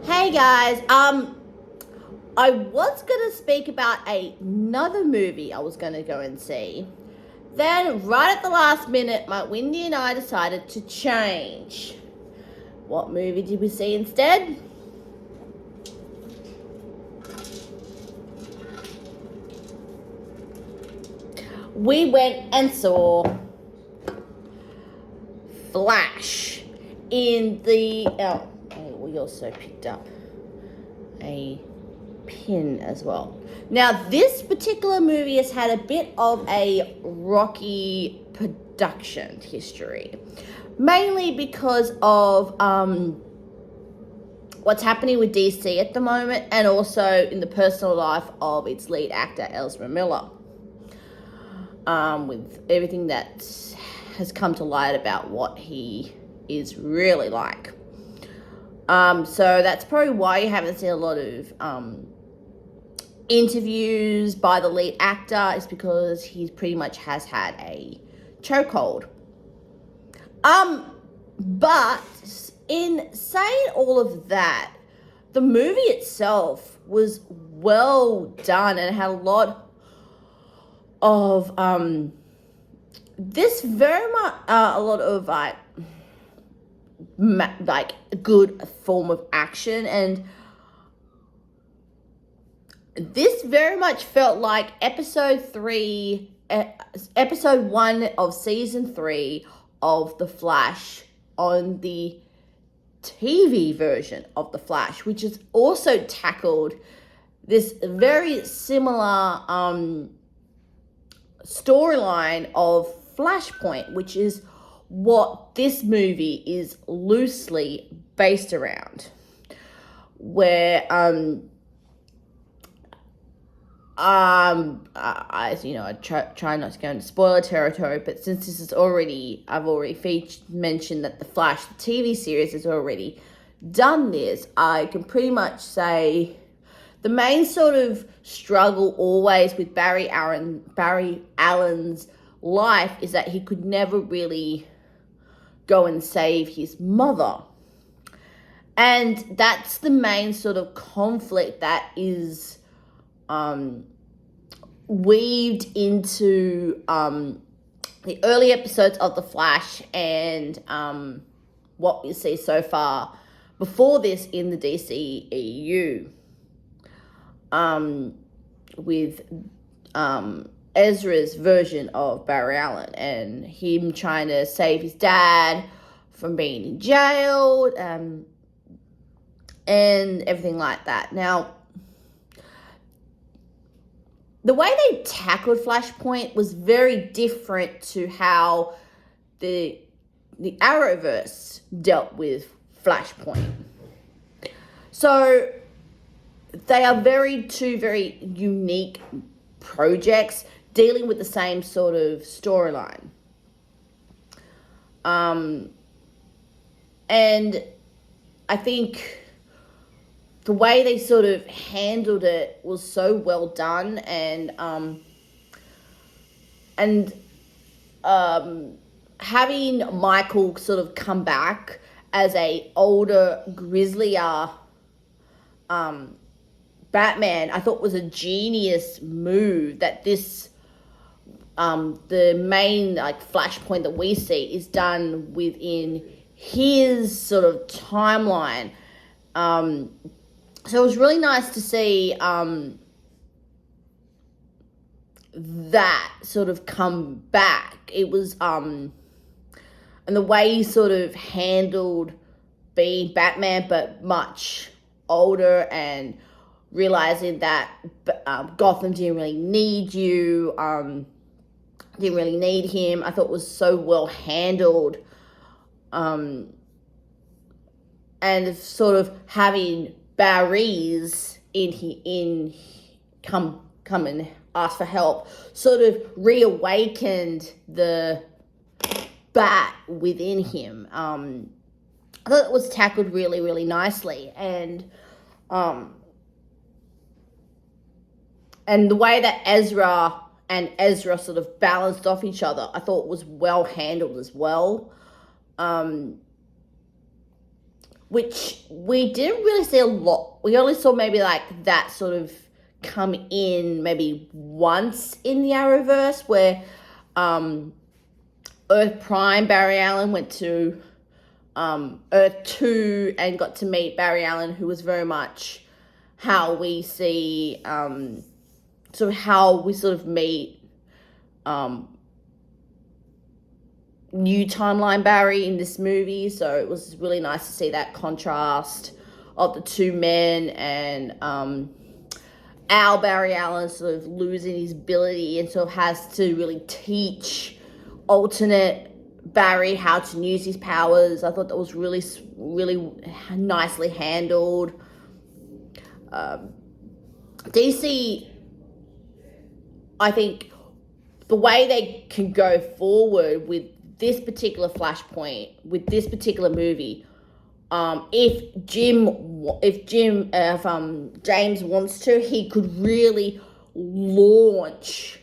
Hey guys, I was gonna speak about another movie I was gonna go and see. Then, right at the last minute, my Windy and I decided to change. What movie did we see instead? We went and saw Flash in the. Oh, we also picked up a pin as well. Now, this particular movie has had a bit of a rocky production history, mainly because of what's happening with DC at the moment, and also in the personal life of its lead actor, Ezra Miller, with everything that has come to light about what he is really like. So that's probably why you haven't seen a lot of interviews by the lead actor, is because he pretty much has had a chokehold. But in saying all of that, the movie itself was well done and had a lot of this very much a lot of like good form of action, and this very much felt like episode 1 of season 3 of The Flash on the TV version of The Flash, which has also tackled this very similar storyline of Flashpoint, which is what this movie is loosely based around, where I try not to go into spoiler territory, but since this is I've already mentioned that the Flash, the TV series, has already done this, I can pretty much say the main sort of struggle always with Barry Allen's life is that he could never really go and save his mother. And that's the main sort of conflict that is weaved into the early episodes of The Flash and what we see so far before this in the DCEU, with Ezra's version of Barry Allen and him trying to save his dad from being in jail, and everything like that. Now, the way they tackled Flashpoint was very different to how the Arrowverse dealt with Flashpoint. So they are two very unique projects dealing with the same sort of storyline. And I think the way they sort of handled it was so well done, and having Michael sort of come back as a older, grislier Batman, I thought was a genius move. That this the main Flashpoint that we see is done within his sort of timeline. So it was really nice to see that sort of come back. It was and the way he sort of handled being Batman, but much older, and realizing that Gotham didn't really need you, didn't really need him. I thought was so well handled, and sort of having Barry's come and ask for help sort of reawakened the bat within him. I thought it was tackled really, really nicely, and the way that Ezra sort of balanced off each other, I thought was well handled as well. which we didn't really see a lot. We only saw maybe like that sort of come in maybe once in the Arrowverse, where Earth Prime Barry Allen went to Earth 2 and got to meet Barry Allen, who was very much how we see how we sort of meet new timeline Barry in this movie. So it was really nice to see that contrast of the two men, and our Barry Allen sort of losing his ability and sort of has to really teach alternate Barry how to use his powers. I thought that was really, really nicely handled. DC, I think the way they can go forward with this particular Flashpoint, with this particular movie, if James wants to, he could really launch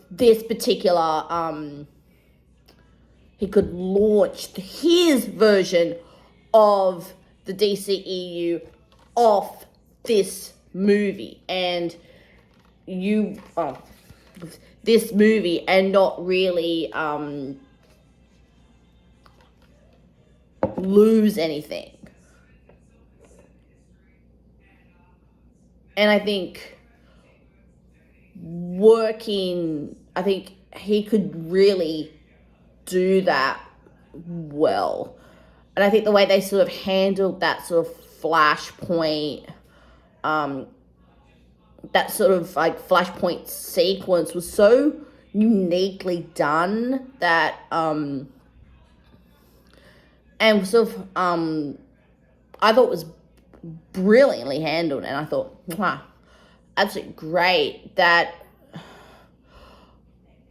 this particular he could launch his version of the DCEU off this movie, and this movie, and not really lose anything. And I think I think he could really do that well. And I think the way they sort of handled that sort of Flashpoint, that sort of like Flashpoint sequence was so uniquely done that, and sort of, I thought was brilliantly handled, and I thought, wow, absolutely great. That,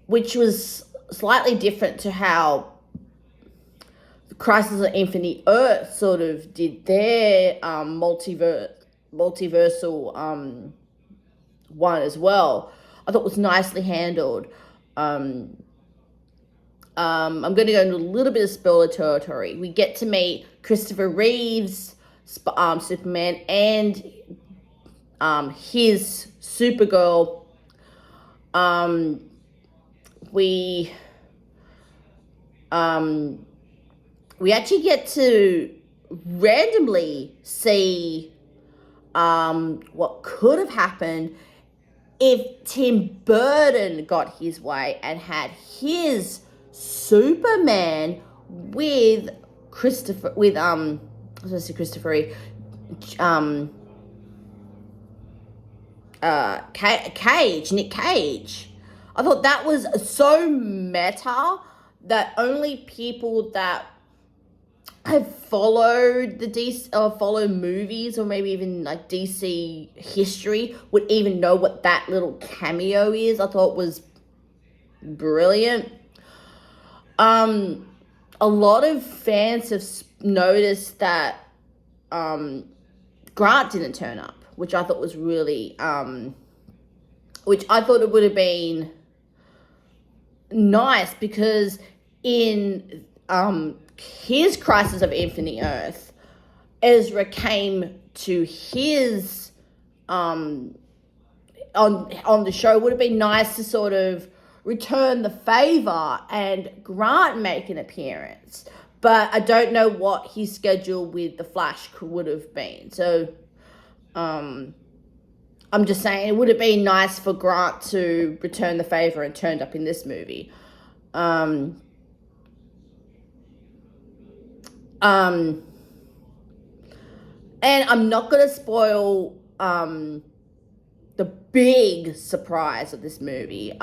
which was slightly different to how Crisis on Infinite Earth sort of did their multiversal one as well. I thought was nicely handled. I'm going to go into a little bit of spoiler territory. We get to meet Christopher Reeve's Superman and his Supergirl. We actually get to randomly see what could have happened if Tim Burton got his way and had his Superman with Christopher Reeve, Nick Cage. I thought that was so meta that only people that have followed the DC or follow movies, or maybe even like DC history, would even know what that little cameo is. I thought was brilliant. A lot of fans have noticed that Grant didn't turn up, which I thought was really, which I thought it would have been nice, because in his Crisis of Infinite Earth, Ezra came to his on the show. Would have been nice to sort of return the favor and Grant make an appearance, but I don't know what his schedule with the Flash would have been. So I'm just saying it would have been nice for Grant to return the favor and turned up in this movie. And I'm not going to spoil the big surprise of this movie.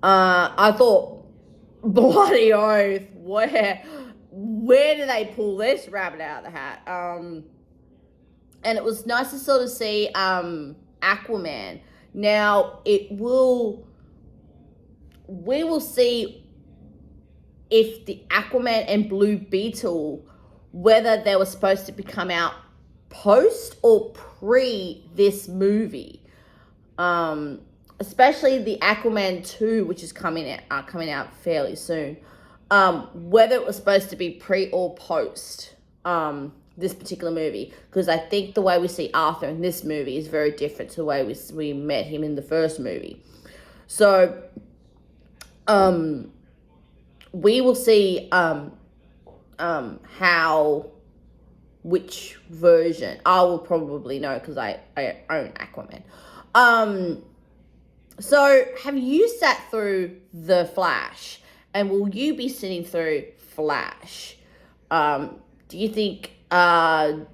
I thought, bloody oath, where do they pull this rabbit out of the hat? And it was nice to sort of see Aquaman. Now, we will see if the Aquaman and Blue Beetle, whether they were supposed to come out post or pre this movie. especially the Aquaman 2, which is coming out fairly soon, whether it was supposed to be pre or post this particular movie, because I think the way we see Arthur in this movie is very different to the way we met him in the first movie. So we will see which version. I will probably know because I own Aquaman. So have you sat through The Flash, and will you be sitting through Flash? Do you think that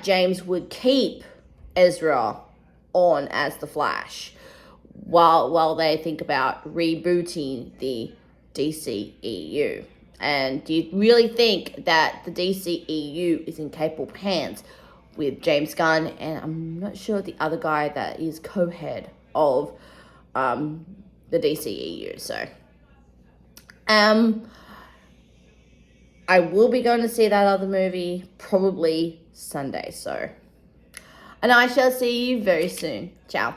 James would keep Ezra on as the Flash while they think about rebooting the DCEU? And do you really think that the DCEU is in capable hands with James Gunn, and I'm not sure the other guy that is co-head of the DCEU? So I will be going to see that other movie probably Sunday. So, and I shall see you very soon. Ciao.